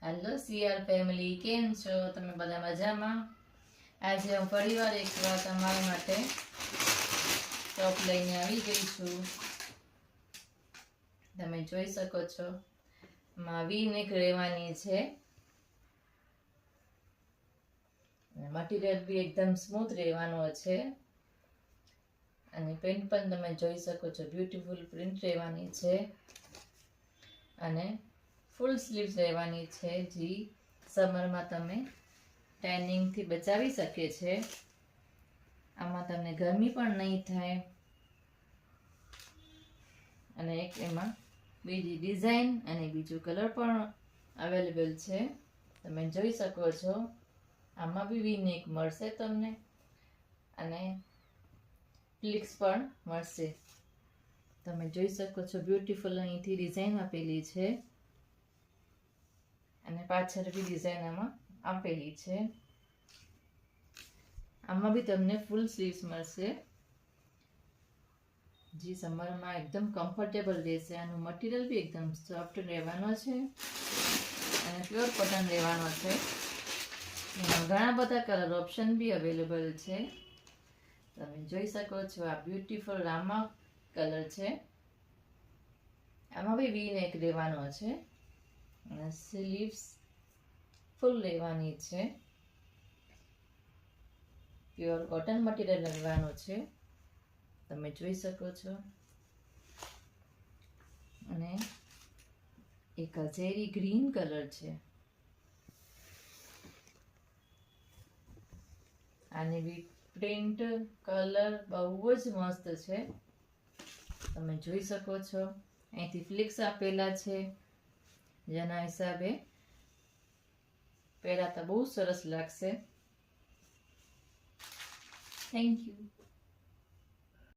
Hello CR family, કેમ છો તમે? બધા મજામાં? આજે હું ફરીવાર એકવાર તમારા માટે ટોપ લઈને આવી ગઈ છું. તમે જોઈ શકો છો, માં વી નેક રહેવાની છે. મટીરિયલ બી એકદમ સ્મૂથ રહેવાનો છે અને પ્રિન્ટ પણ તમે જોઈ શકો છો, બ્યુટીફુલ પ્રિન્ટ રહેવાની છે અને ફૂલ સ્લીવ્સ રહેવાની છે, જે સમરમાં તમે ટેનિંગથી બચાવી શકે છે. આમાં તમને ગરમી પણ નહીં થાય અને એક એમાં બીજી ડિઝાઇન અને બીજું કલર પણ અવેલેબલ છે. તમે જોઈ શકો છો, આમાં બી વી નેક મળશે તમને અને પ્લિક્સ પણ મળશે. તમે જોઈ શકો છો, બ્યુટીફુલ અહીંથી ડિઝાઇન આપેલી છે અને પાછળ બી ડિઝાઇન આમાં આપેલી છે. આમાં બી તમને ફૂલ સ્લીવ્સ મળશે, જે સમરમાં એકદમ કમ્ફર્ટેબલ રહેશે. આનું મટીરિયલ બી એકદમ સોફ્ટ રહેવાનો છે અને પ્યોર કોટન રહેવાનો છે. એમાં ઘણા બધા કલર ઓપ્શન બી અવેલેબલ છે. તમે જોઈ શકો છો, આ બ્યુટીફુલ રામા કલર છે. આમાં બી વી નેક રહેવાનો છે અને સ્લીવ્સ ફૂલ રહેવાની છે. પ્યોર કોટન મટીરિયલ રહેવાનું છે, તમે જોઈ શકો છો. અને એક ઝેરી ગ્રીન કલર છે. આની બી પ્રિન્ટ કલર બહુ જ મસ્ત છે. તમે જોઈ શકો છો, અહીંથી ફ્લિક્સ આપેલા છે, જેના હિસાબે પહેરાતા બહુ સરસ લાગશે. Thank you.